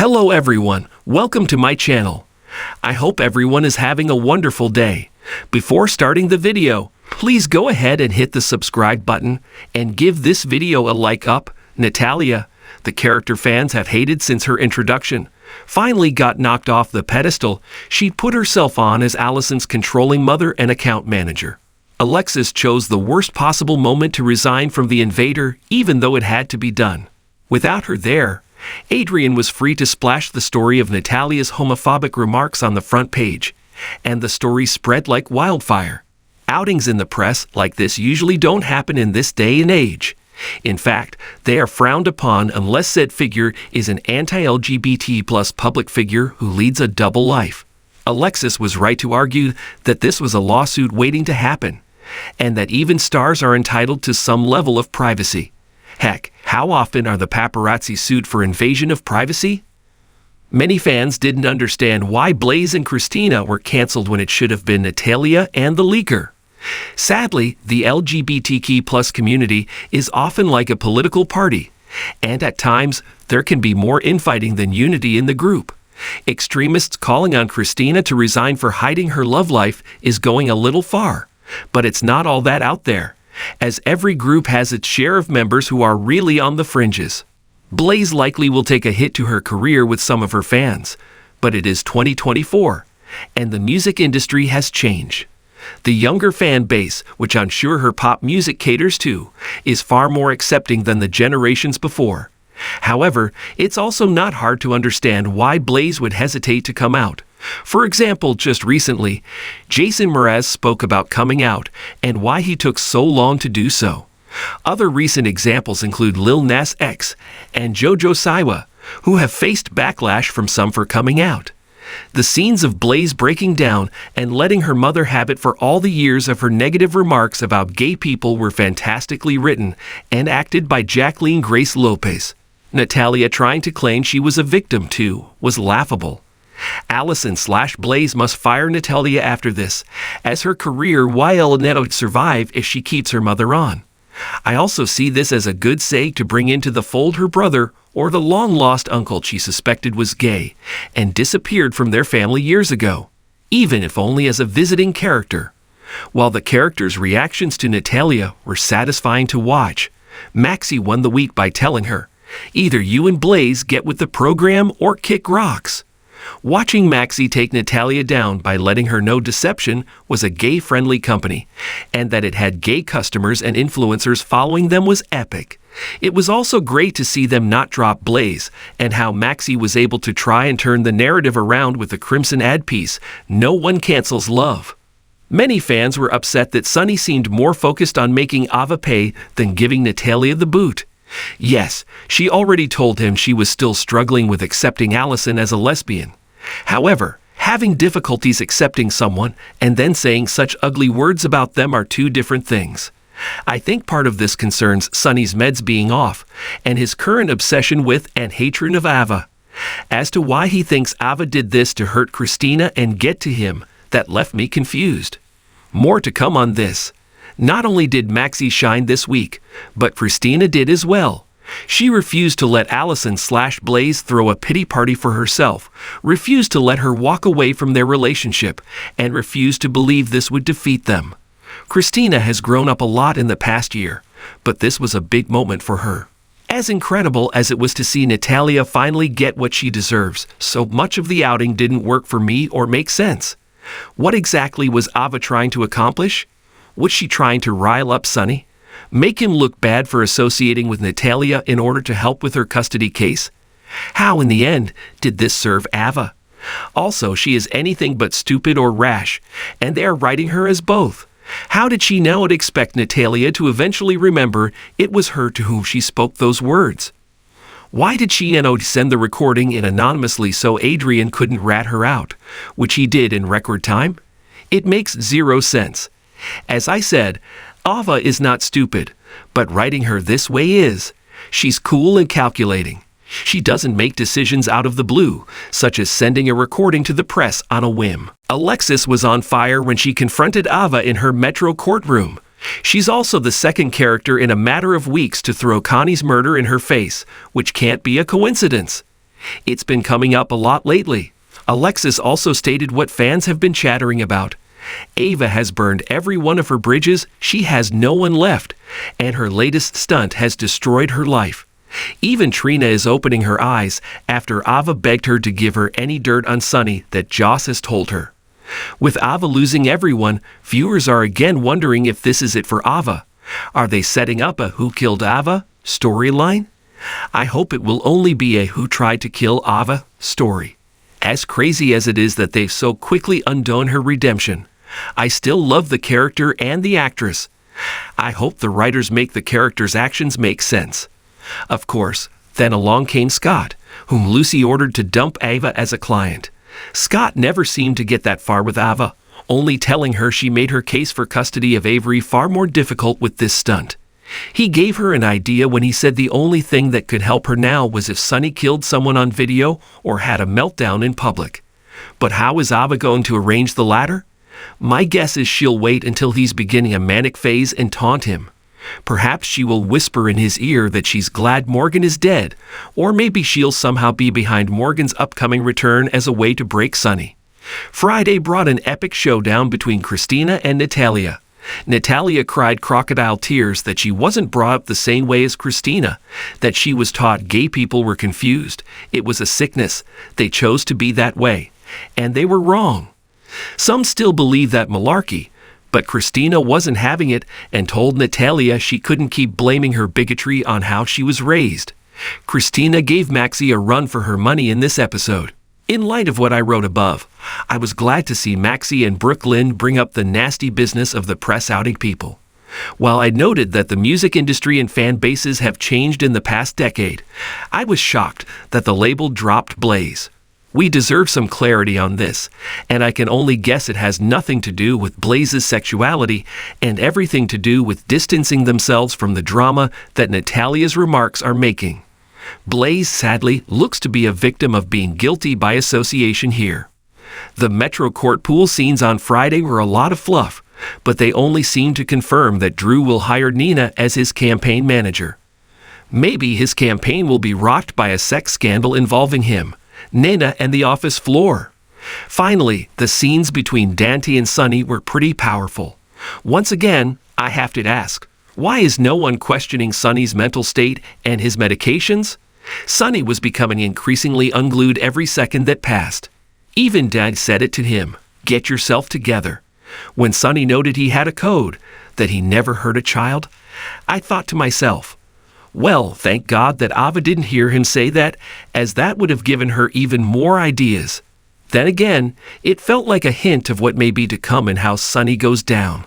Hello everyone, welcome to my channel. I hope everyone is having a wonderful day. Before starting the video, please go ahead and hit the subscribe button and give this video a like up. Natalia, the character fans have hated since her introduction, finally got knocked off the pedestal she put herself on as Allison's controlling mother and account manager. Alexis chose the worst possible moment to resign from the invader, even though it had to be done. Without her there, Adrian was free to splash the story of Natalia's homophobic remarks on the front page, and the story spread like wildfire. Outings in the press like this usually don't happen in this day and age. In fact, they are frowned upon unless said figure is an anti-LGBT plus public figure who leads a double life. Alexis was right to argue that this was a lawsuit waiting to happen, and that even stars are entitled to some level of privacy. Heck, how often are the paparazzi sued for invasion of privacy? Many fans didn't understand why Blaze and Christina were canceled when it should have been Natalia and the leaker. Sadly, the LGBTQ+ community is often like a political party, and at times there can be more infighting than unity in the group. Extremists calling on Christina to resign for hiding her love life is going a little far, but it's not all that out there, as every group has its share of members who are really on the fringes. Blaze likely will take a hit to her career with some of her fans, but it is 2024, and the music industry has changed. The younger fan base, which I'm sure her pop music caters to, is far more accepting than the generations before. However, it's also not hard to understand why Blaze would hesitate to come out. For example, just recently, Jason Mraz spoke about coming out and why he took so long to do so. Other recent examples include Lil Nas X and JoJo Siwa, who have faced backlash from some for coming out. The scenes of Blaze breaking down and letting her mother have it for all the years of her negative remarks about gay people were fantastically written and acted by Jacqueline Grace Lopez. Natalia trying to claim she was a victim too was laughable. Allison/Blaze must fire Natalia after this, as her career will not survive if she keeps her mother on. I also see this as a good say to bring into the fold her brother or the long-lost uncle she suspected was gay and disappeared from their family years ago, even if only as a visiting character. While the character's reactions to Natalia were satisfying to watch, Maxie won the week by telling her, "Either you and Blaze get with the program or kick rocks." Watching Maxie take Natalia down by letting her know Deception was a gay-friendly company, and that it had gay customers and influencers following them was epic. It was also great to see them not drop Blaze, and how Maxie was able to try and turn the narrative around with the Crimson ad piece, "No one cancels love." Many fans were upset that Sonny seemed more focused on making Ava pay than giving Natalia the boot. Yes, she already told him she was still struggling with accepting Allison as a lesbian. However, having difficulties accepting someone and then saying such ugly words about them are two different things. I think part of this concerns Sonny's meds being off and his current obsession with and hatred of Ava. As to why he thinks Ava did this to hurt Christina and get to him, that left me confused. More to come on this. Not only did Maxie shine this week, but Christina did as well. She refused to let Allison/Blaze throw a pity party for herself, refused to let her walk away from their relationship, and refused to believe this would defeat them. Christina has grown up a lot in the past year, but this was a big moment for her. As incredible as it was to see Natalia finally get what she deserves, so much of the outing didn't work for me or make sense. What exactly was Ava trying to accomplish? Was she trying to rile up Sonny? Make him look bad for associating with Natalia in order to help with her custody case? How, in the end, did this serve Ava? Also, she is anything but stupid or rash, and they are writing her as both. How did she now expect Natalia to eventually remember it was her to whom she spoke those words? Why did she send the recording in anonymously so Adrian couldn't rat her out, which he did in record time? It makes zero sense. As I said, Ava is not stupid, but writing her this way is. She's cool and calculating. She doesn't make decisions out of the blue, such as sending a recording to the press on a whim. Alexis was on fire when she confronted Ava in her Metro courtroom. She's also the second character in a matter of weeks to throw Connie's murder in her face, which can't be a coincidence. It's been coming up a lot lately. Alexis also stated what fans have been chattering about. Ava has burned every one of her bridges, she has no one left, and her latest stunt has destroyed her life. Even Trina is opening her eyes after Ava begged her to give her any dirt on Sunny that Joss has told her. With Ava losing everyone, viewers are again wondering if this is it for Ava. Are they setting up a Who Killed Ava storyline? I hope it will only be a Who Tried to Kill Ava story. As crazy as it is that they've so quickly undone her redemption, I still love the character and the actress. I hope the writers make the character's actions make sense. Of course, then along came Scott, whom Lucy ordered to dump Ava as a client. Scott never seemed to get that far with Ava, only telling her she made her case for custody of Avery far more difficult with this stunt. He gave her an idea when he said the only thing that could help her now was if Sunny killed someone on video or had a meltdown in public. But how is Ava going to arrange the latter? My guess is she'll wait until he's beginning a manic phase and taunt him. Perhaps she will whisper in his ear that she's glad Morgan is dead, or maybe she'll somehow be behind Morgan's upcoming return as a way to break Sunny. Friday brought an epic showdown between Christina and Natalia. Natalia cried crocodile tears that she wasn't brought up the same way as Christina, that she was taught gay people were confused. It was a sickness. They chose to be that way. And they were wrong. Some still believe that malarkey, but Christina wasn't having it and told Natalia she couldn't keep blaming her bigotry on how she was raised. Christina gave Maxie a run for her money in this episode. In light of what I wrote above, I was glad to see Maxie and Brooklyn bring up the nasty business of the press outing people. While I noted that the music industry and fan bases have changed in the past decade, I was shocked that the label dropped Blaze. We deserve some clarity on this, and I can only guess it has nothing to do with Blaze's sexuality and everything to do with distancing themselves from the drama that Natalia's remarks are making. Blaze, sadly, looks to be a victim of being guilty by association here. The Metro Court pool scenes on Friday were a lot of fluff, but they only seem to confirm that Drew will hire Nina as his campaign manager. Maybe his campaign will be rocked by a sex scandal involving him, Nina, and the office floor. Finally, the scenes between Dante and Sunny were pretty powerful. Once again, I have to ask, why is no one questioning Sunny's mental state and his medications? Sunny was becoming increasingly unglued every second that passed. Even Dad said it to him, "Get yourself together." When Sunny noted he had a code, that he never hurt a child, I thought to myself, well, thank God that Ava didn't hear him say that, as that would have given her even more ideas. Then again, it felt like a hint of what may be to come and how Sunny goes down.